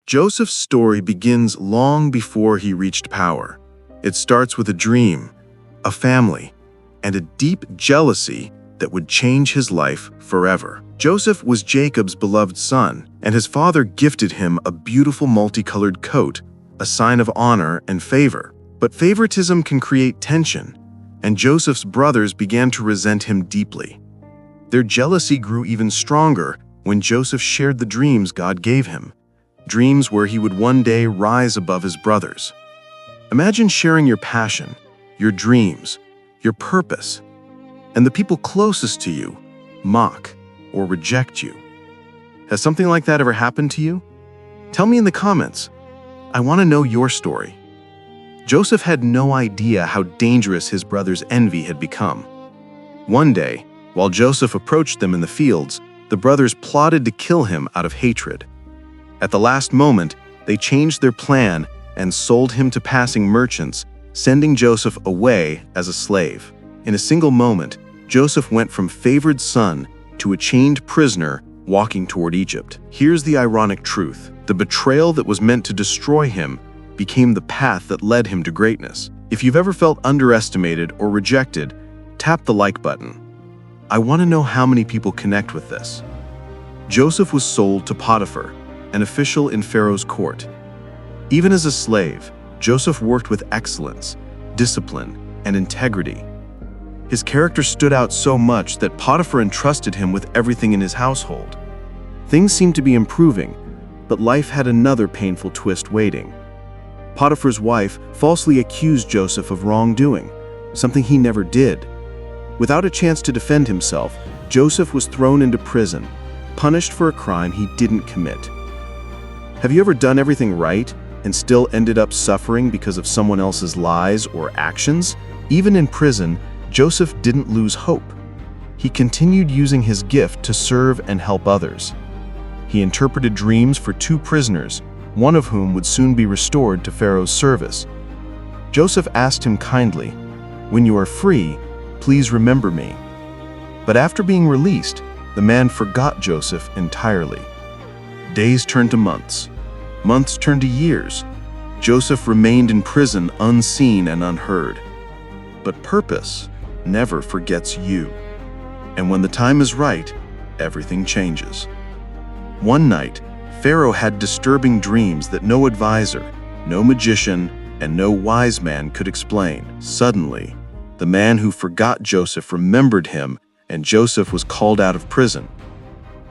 Joseph's story begins long before he reached power. It starts with a dream, a family, and a deep jealousy that would change his life forever. Joseph was Jacob's beloved son, and his father gifted him a beautiful multicolored coat, a sign of honor and favor. But favoritism can create tension, and Joseph's brothers began to resent him deeply. Their jealousy grew even stronger when Joseph shared the dreams God gave him, dreams where he would one day rise above his brothers. Imagine sharing your passion, your dreams, your purpose, and the people closest to you mock or reject you. Has something like that ever happened to you? Tell me in the comments. I want to know your story. Joseph had no idea how dangerous his brothers' envy had become. One day, while Joseph approached them in the fields, the brothers plotted to kill him out of hatred. At the last moment, they changed their plan and sold him to passing merchants, sending Joseph away as a slave. In a single moment, Joseph went from favored son to a chained prisoner walking toward Egypt. Here's the ironic truth. The betrayal that was meant to destroy him became the path that led him to greatness. If you've ever felt underestimated or rejected, tap the like button. I want to know how many people connect with this. Joseph was sold to Potiphar, an official in Pharaoh's court. Even as a slave, Joseph worked with excellence, discipline, and integrity. His character stood out so much that Potiphar entrusted him with everything in his household. Things seemed to be improving, but life had another painful twist waiting. Potiphar's wife falsely accused Joseph of wrongdoing, something he never did. Without a chance to defend himself, Joseph was thrown into prison, punished for a crime he didn't commit. Have you ever done everything right and still ended up suffering because of someone else's lies or actions? Even in prison, Joseph didn't lose hope. He continued using his gift to serve and help others. He interpreted dreams for 2 prisoners, one of whom would soon be restored to Pharaoh's service. Joseph asked him kindly, "When you are free, please remember me." But after being released, the man forgot Joseph entirely. Days turned to months. Months turned to years. Joseph remained in prison unseen and unheard. But purpose never forgets you. And when the time is right, everything changes. One night, Pharaoh had disturbing dreams that no advisor, no magician, and no wise man could explain. Suddenly, the man who forgot Joseph remembered him, and Joseph was called out of prison.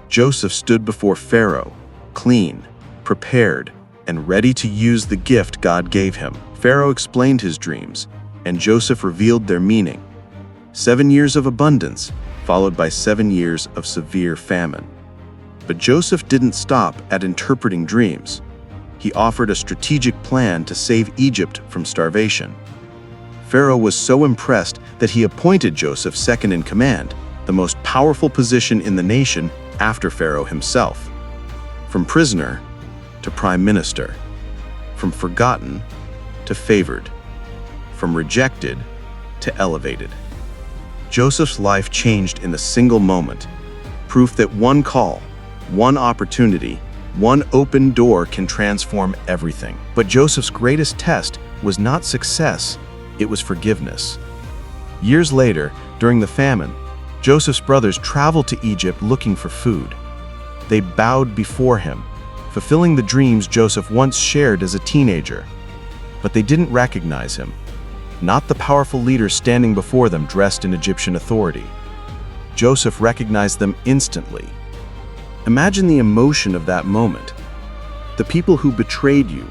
Joseph stood before Pharaoh, clean, prepared, and ready to use the gift God gave him. Pharaoh explained his dreams, and Joseph revealed their meaning. 7 years of abundance, followed by 7 years of severe famine. But Joseph didn't stop at interpreting dreams. He offered a strategic plan to save Egypt from starvation. Pharaoh was so impressed that he appointed Joseph second in command, the most powerful position in the nation after Pharaoh himself. From prisoner to prime minister, from forgotten to favored, from rejected to elevated. Joseph's life changed in a single moment, proof that one call, one opportunity, one open door can transform everything. But Joseph's greatest test was not success, it was forgiveness. Years later, during the famine, Joseph's brothers traveled to Egypt looking for food. They bowed before him, fulfilling the dreams Joseph once shared as a teenager. But they didn't recognize him, not the powerful leader standing before them dressed in Egyptian authority. Joseph recognized them instantly. Imagine the emotion of that moment. The people who betrayed you,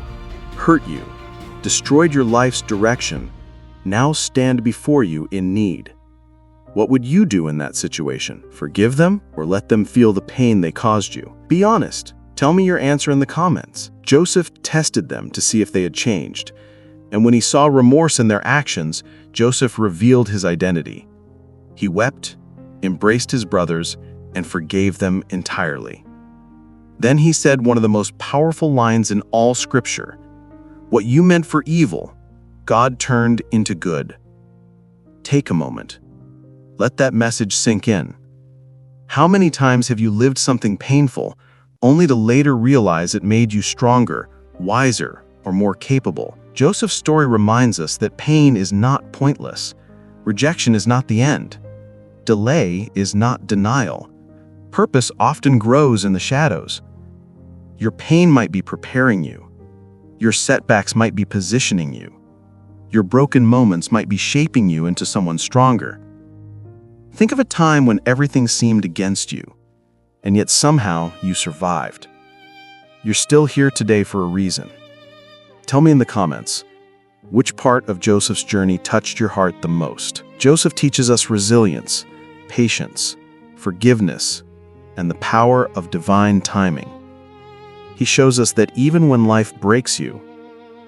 hurt you, destroyed your life's direction, now stand before you in need. What would you do in that situation? Forgive them or let them feel the pain they caused you? Be honest. Tell me your answer in the comments. Joseph tested them to see if they had changed. And when he saw remorse in their actions, Joseph revealed his identity. He wept, embraced his brothers, and forgave them entirely. Then he said one of the most powerful lines in all Scripture: "What you meant for evil, God turned into good." Take a moment. Let that message sink in. How many times have you lived something painful, only to later realize it made you stronger, wiser, or more capable. Joseph's story reminds us that pain is not pointless. Rejection is not the end. Delay is not denial. Purpose often grows in the shadows. Your pain might be preparing you. Your setbacks might be positioning you. Your broken moments might be shaping you into someone stronger. Think of a time when everything seemed against you, and yet somehow you survived. You're still here today for a reason. Tell me in the comments, which part of Joseph's journey touched your heart the most? Joseph teaches us resilience, patience, forgiveness, and the power of divine timing. He shows us that even when life breaks you,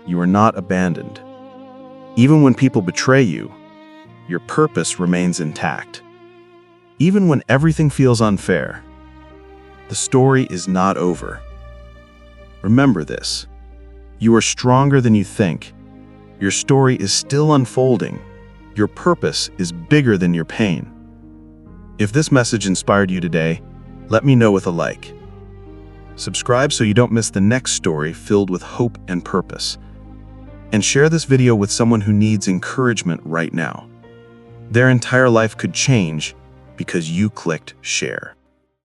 you are not abandoned. Even when people betray you, your purpose remains intact. Even when everything feels unfair, the story is not over. Remember this: you are stronger than you think. Your story is still unfolding. Your purpose is bigger than your pain. If this message inspired you today, let me know with a like. Subscribe so you don't miss the next story filled with hope and purpose. And share this video with someone who needs encouragement right now. Their entire life could change because you clicked share.